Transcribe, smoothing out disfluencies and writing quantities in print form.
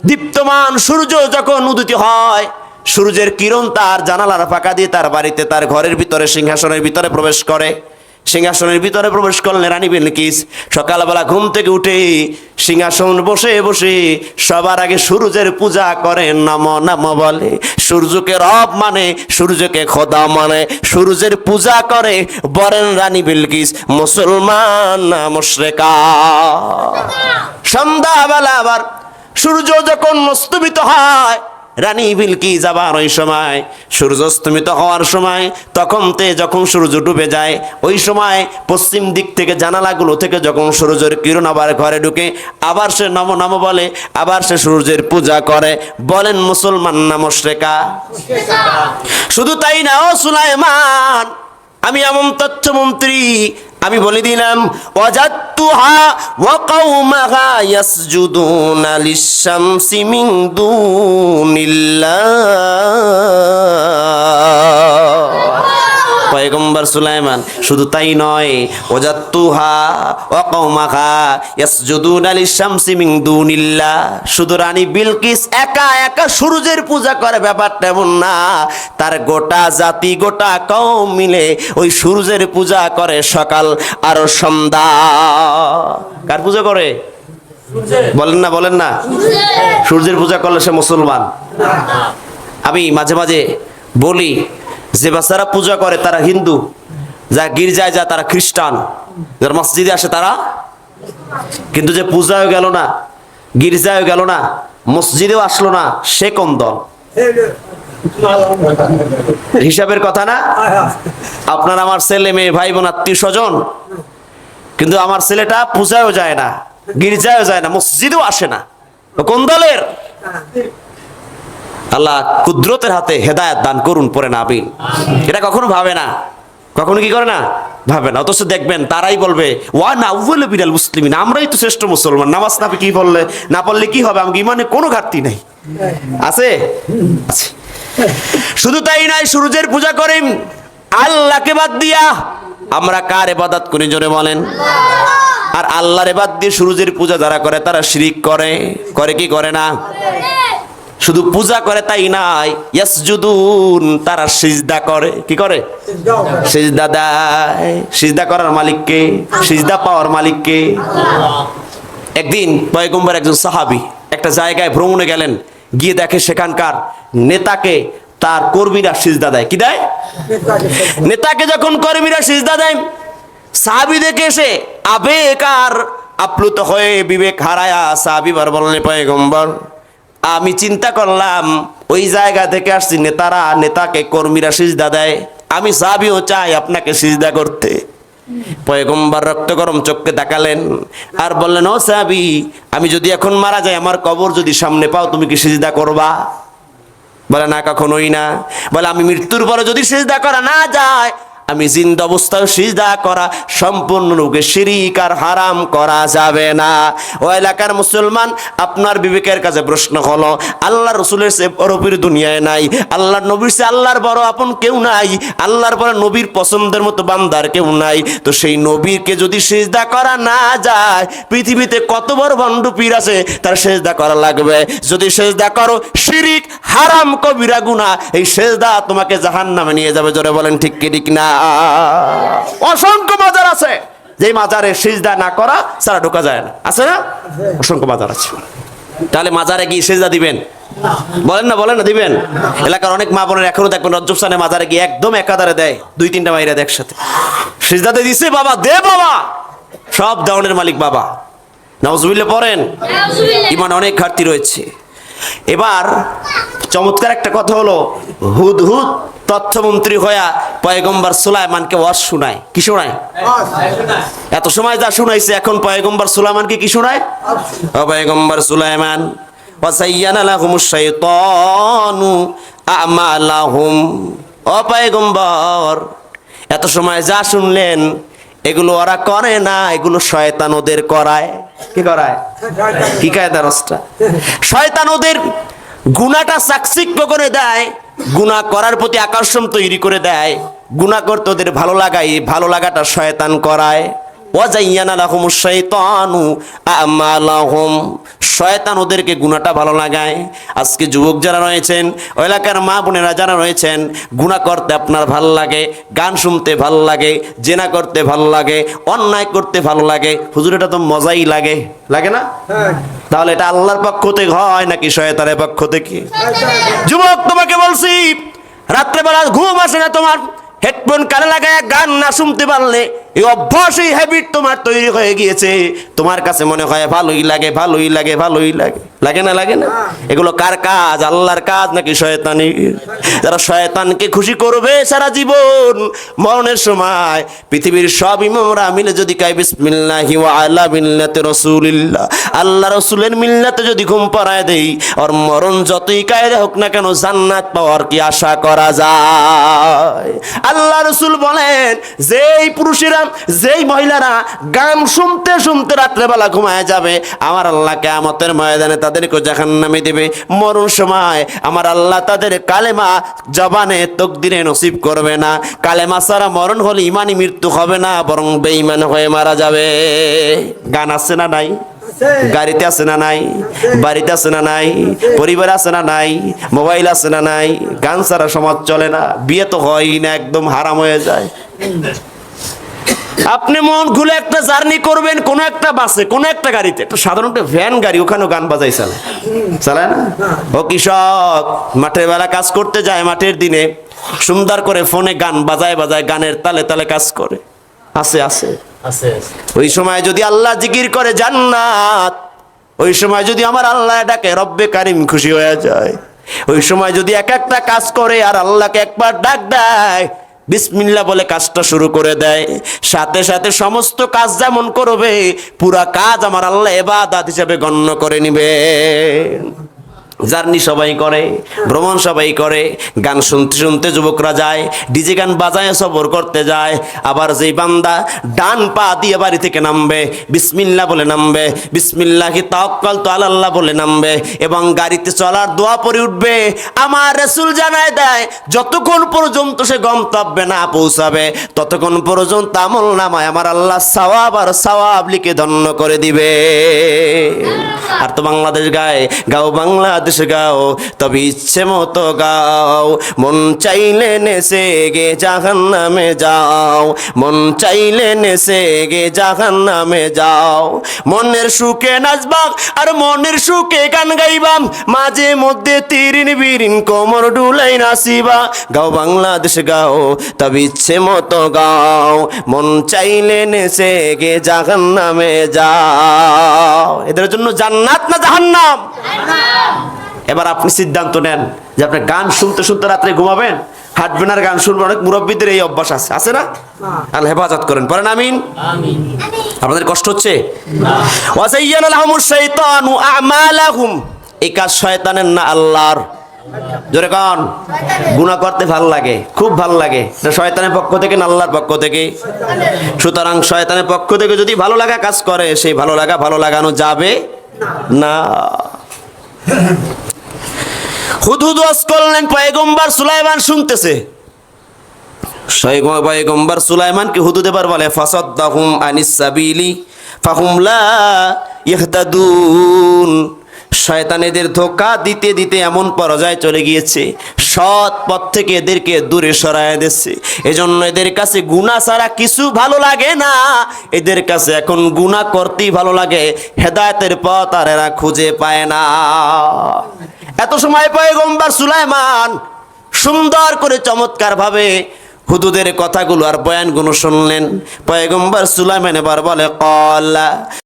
দীপ্তমান সূর্য যখন উদিত হয়, সূর্যের কিরণ তার জানালার ফাঁকা দিয়ে তার বাড়িতে, তার ঘরের ভিতরে, সিংহাসনের ভিতরে প্রবেশ করে। সিংহাসনের ভিতরে প্রবেশ করলে রানী বিলকিস সকালবেলা ঘুম থেকে উঠে সিংহাসন বসে বসে সবার আগে সূর্যের পূজা করে, নম নম বলে। সূর্যকে রব মানে, সূর্যকে খোদা মানে, সূর্যের পূজা করে। বলেন রানী বিলকিস মুসলমান না মুশরিকা? সন্ধ্যাবেলা আবার সূর্য যখন অস্তমিত হয়, রানী বিলকিস আবার ওই সময় সূর্য অস্তমিত হওয়ার সময়, যখন সূর্য ডুবে যায়, ওই সময় পশ্চিম দিক থেকে জানালাগুলো থেকে যখন সূর্যের কিরণ আবার ঘরে ঢুকে, আবার সে নম নম বলে, আবার সে সূর্যের পূজা করে। বলেন মুসলমান না মুশরিকা? শুধু তাই না, ও সুলাইমান, আমি এমন তথ্যমন্ত্রী, আমি বলে দিলাম ওয়াজাতুহা ওয়া কওমাহা ইয়াসজুদুনা লিশ-শামসি মিন দুনিল্লাহ। পয়গম্বর সুলাইমান শুধু তাই নয়, ওয়াজাতুহা ওয়া কওমাহা ইয়াসজুদুনা লিশ-শামসি মিন দুনিল্লাহ, শুধু রানী বিলকিস একা একা সূর্যের পূজা করে ব্যাপারটা এমন না, তার গোটা জাতি, গোটা কওম মিলে ওই সূর্যের পূজা করে সকাল আর সন্ধ্যা। কার পূজা করে? বলেন না, বলেন না। সূর্যের পূজা করলে সে মুসলমান? আমি মাঝে মাঝে বলি, যে বাচ্চারা পূজা করে তারা হিন্দু, যা গির্জায় যায় তারা খ্রিস্টান, যারা মসজিদে আসে তারা, কিন্তু যে পূজাও গেল না, গির্জায় গেল না, মসজিদেও আসলো না, সে কোন দল? হিসাবের কথা না? আপনার আমার ছেলে মেয়ে ভাই বোন আত্মীয় স্বজন, কিন্তু আমার ছেলেটা পূজায়ও যায় না, গির্জায়ও যায় না, মসজিদেও আসে না, কোন দলের? আল্লাহ কুদরতের হাতে হেদায়েত দান করুন, পড়ে না আমিন। এটা কখনো ভাবে না, কখনো কি করে না, ভাবে না। অথচ দেখবেন তারাই বলবে ওয়া না আউয়ালু বিনাল মুসলিমিন, আমরাই তো শ্রেষ্ঠ মুসলমান, নামাজ না কি বললে না পড়লে কি হবে, আমাকে ইমানে কোনো ঘাটতি নেই, আছে আছে। শুধু তাই নয়, সূর্যের পূজা করেন আল্লাহকে বাদ দিয়া। আমরা কার ইবাদত করি জোরে বলেন? আর আল্লাহর বাদ দিয়ে সূর্যের পূজা যারা করে তারা শিরক করে, করে কি করে না? শুধু পূজা করে তাই নাই, ইয়াসজুদুন, তারা সিজদা করে। কি করে? সিজদা দেয়। সিজদা করার মালিক কে? সিজদা পাওয়ার মালিক কে? একদিন পয়গম্বর একজন সাহাবী একটা জায়গায় ভ্রমণে গেলেন, গিয়ে দেখে সেখানকার নেতাকে তার কর্মীরা সিজদা দেয়। কি দেয়? নেতাকে যখন কর্মীরা সিজদা দেয়, সাহাবী দেখে এসে আবেগ আর আপ্লুত হয়ে বিবেক হারায়া সাহাবী বার বললেন, পয়গম্বর আমি চিন্তা করলাম ওই জায়গা থেকে আসছি, নেতাকে কর্মীরা সিজদা দেয়, আমি সাহাবীও চাই আপনাকে সিজদা করতে। পয়গম্বর রক্ত গরম চোখে তাকালেন আর বললেন, ও সাহাবী, আমি যদি এখন মারা যাই, আমার কবর যদি সামনে পাও, তুমি কি সিজদা করবা? বলে না, কখনোই না। বলে আমি মৃত্যুর পরে যদি সিজদা করা না যায়, আমি জিন্দা অবস্থায় সিজদা করা সম্পূর্ণরূপে শিরক আর হারাম করা যাবে না। ও এলাকার মুসলমান, আপনার বিবেকের কাছে প্রশ্ন হলো, আল্লাহ রসুলের চেয়ে বড় পীর দুনিয়ায় নাই, আল্লাহর নবীর চেয়ে আল্লাহর বড় আপন কেউ নাই, আল্লাহর পরে নবীর পছন্দের মতো বান্দার কেউ নাই। তো সেই নবীকে যদি সিজদা করা না যায়, পৃথিবীতে কত বড় ভণ্ড পীর আছে, তার সিজদা করা লাগবে। যদি সিজদা করো শিরক হারাম কবিরা গুনাহ, এই সিজদা তোমাকে জাহান্নামে নিয়ে যাবে। জোরে বলেন ঠিক কি ঠিক না? অসংখ্য মাজার আছে যে মাজারে সিজদা না করা ছাড়া ঢোকা যায় না, আছে না? অসংখ্য মাজার আছে। তাহলে মাজারে গিয়ে সিজদা দিবেন? বলেন না, বলেন না, দিবেন? এলাকার অনেক মা বোনের এখনো দেখবেন রজব স্থানে মাজারে গিয়ে একদম একাধারে দেয়, 2-3টা মাইরা দেয় একসাথে। সিজদাতে দিছে বাবা, দে বাবা, সব দাওনের মালিক বাবা। নাউজুবিল্লাহ পড়েন। ইমান অনেক ঘাটতি রয়েছে। এবার চমৎকার একটা কথা হলো, হুদহুদ তথ্যমন্ত্রী হইয়া পয়গম্বর সুলাইমানকে ওয়াজ শোনায়। কি শোনায়? এত সময় যা শুনাইছে, এখন পয়গম্বর সুলাইমানকে কি শোনায়? ও পয়গম্বর সুলাইমান, ওয়াসাইয়ানা লাহুমুশ শাইতানু আমালাহুম। ও পয়গম্বর, এত সময় যা শুনলেন, এগুলো ওরা করে না, এগুলো শয়তান ওদের করায়। কি করায়? কি কায়দা রস্তা? শয়তান ওদের গুনাহটা চাকচিক্য করে দেয়, গুনাহ করার প্রতি আকর্ষণ তৈরি করে দেয়, গুনাহ করতে ওদের ভালো লাগায়, ভালো লাগাটা শয়তান করায়। ওয়াজাইয়ানা লাহুমুশ শাইতানু আমালাহুম, শয়তান ওদেরকে গুনাহটা ভালো লাগায়। আজকে যুবক যারা রয়েছেন, ওই এলাকার মা বোনেরা যারা রয়েছেন, গুনাহ করতে আপনার ভালো লাগে, গান শুনতে ভালো লাগে, জেনা করতে ভালো লাগে, অন্যায় করতে ভালো লাগে, হুজুর এটা তো মজাই লাগে, লাগে না? তাহলে এটা আল্লাহর পক্ষ থেকে হয় নাকি শয়তানের পক্ষ থেকে? যুবক তোমাকে বলছি, রাত্রেবেলা ঘুম আসে না তোমার, হেডফোন কানে লাগায় গান না শুনতে পারলে এই অভ্যাস, এই হ্যাবিট তোমার তৈরি হয়ে গিয়েছে। তোমার কাছে মনে হয় ভালোই লাগে, ভালোই লাগে, ভালোই লাগে, লাগে না? লাগে না? এগুলো কার কাজ? আল্লাহর কাজ নাকি শয়তানের? যারা শয়তানকে খুশি করবে সারা জীবন, মরণের সময় পৃথিবীর সব ইমামরা মিলে যদি কয় বিসমিল্লাহি ওয়া আলা মিল্লাতি রাসূলিল্লাহ, আল্লাহ রাসূলের মিল্লাতে যদি ঘুম পাড়ায় দেই, আর মরণ যতই কায়দা হোক না কেন জান্নাত পাওয়ার কি আশা করা যায়? আল্লাহ রাসূল বলেন, যেই পুরুষেরা, যেই মহিলারা গান শুনতে শুনতে রাত্রেবেলা ঘুমায় যাবে, আমার আল্লাহ কিয়ামতের ময়দানে তাদেরকে জাহান্নামে দেবে। মরণ সময় আমার আল্লাহ তাদের কালেমা জবানে তকদিরে নসিব করবে না। কালেমা ছাড়া মরণ হলে ইমানি মৃত্যু হবে না, বরং বেঈমান হয়ে মারা যাবে। গান আছে না নাই? গাড়িতে আছে না নাই? বাড়িতে আছে না নাই? পরিবার আছে না নাই? মোবাইল আছে না নাই? গান ছাড়া সমাজ চলে না, বিয়ে তো হয়ই না, একদম হারাম হয়ে যায়। আপনি মন খুলে একটা জার্নি করবেন, কোন একটা বাসে, কোন একটা গাড়িতে, একটা সাধারণ ভ্যান গাড়ি, ওখানেও গান বাজাই চালায়, চালায় না? ও কৃষক মাঠের বেলা কাজ করতে যায়, মাঠের দিনে সুন্দর করে ফোনে গান বাজায় বাজায়, গানের তালে তালে কাজ করে, আছে আছে। ওই সময় যদি আল্লাহ জিকির করে জান্নাত, ওই সময় যদি আমার আল্লাহ ডাকে রব্বে কারিম খুশি হয়ে যায়, ওই সময় যদি এক একটা কাজ করে আর আল্লাহকে একবার ডাক দেয়, বিসমিল্লাহ বলে কাজটা শুরু করে দেয়, সাথে সাথে সমস্ত কাজ যেমন করবে, পুরা কাজ আমার আল্লাহ ইবাদত হিসেবে গণ্য করে নিবে। জার্নি সবাই করে, ভ্রমণ সবাই করে, গান শুনতে শুনতে যুবকরা যায়, ডিজে গান বাজায় সফর করতে যায়। আবার যেই বান্দা ডান পা দিয়ে বাড়ি থেকে নামবে, বিসমিল্লাহ বলে নামবে, বিসমিল্লাহি তাওয়াক্কালতু আলাল্লাহ বলে নামবে, এবং গাড়িতে চলার দোয়া পড়ে উঠবে। আমার রাসূল জানায় দেয়, যতক্ষণ পর্যন্ত সে গন্তব্যে না পৌঁছাবে, ততক্ষণ পর্যন্ত আমল নামায় আমার আল্লাহ সওয়াব আর সওয়াব লিখে ধন্য করে দিবে। আর তো বাংলাদেশ গায়, গাও বাংলাদেশ গাও, তবে ইচ্ছে মতো গাও, মন চাইলে নেচে গে জাহান্নামে যাও, মন চাইলে নেচে গে জাহান্নামে যাও। মনের সুখে নাচবাম আর মনের সুখে গান গাইবাম, মাঝে মধ্যে তিরিন বিরিন কোমর ডুলাই নাচিবা। গাও বাংলাদেশ গাও, তবে ইচ্ছে মতো গাও, মন চাইলে নেচে গে জাহান্নামে যাও। এদের জন্য জান্নাত না জাহান্নাম? এবার আপনি সিদ্ধান্ত নেন যে আপনি গান শুনতে শুনতে রাত্রে ঘুমাবেন, হাঁটবেন আর গান শুনবেন। অনেক মুরব্বীদের এই অভ্যাস আছে, আছে না? আল্লাহ হেফাজত করেন, পড়েন আমিন। আপনাদের কষ্ট হচ্ছে? ওয়াজাইয়ানা লাহুমুশ শাইতানু আমালাহুম, এই কাজ শয়তানের না আল্লাহর। জোরে কোন? গুনাহ করতে ভালো লাগে, খুব ভালো লাগে, এটা শয়তানের পক্ষ থেকে না আল্লাহর পক্ষ থেকে? সুতরাং শয়তানের পক্ষ থেকে যদি ভালো লাগা কাজ করে, সেই ভালো লাগা ভালো লাগানো যাবে না। হুদহুদ ওয়াজ করলেন, পয়গম্বর সুলাইমান শুনতেছে। পয়গম্বর সুলাইমানকে হুদহুদ এবার বলে, ফাসাদ্দাহুম আনিস সাবিলি ফাহুম লা ইহতাদুন। শয়তান এদের ধোঁকা দিতে দিতে এমন পর্যায়ে চলে গিয়েছে, সৎ পথ থেকে এদেরকে দূরে সরায় দিচ্ছে। এজন্য এদের কাছে গুনাহ ছাড়া কিছু ভালো লাগে না, এদের কাছে এখন গুনাহ করতেই ভালো লাগে, হেদায়েতের পথ আর এরা খুঁজে পায় না। এত সময় পয়গম্বর সুলাইমান সুন্দর করে চমৎকার ভাবে হুদহুদের কথাগুলো আর বয়ানগুলো শুনলেন। পয়গম্বর সুলাইমান এবার বলে, ক্বালা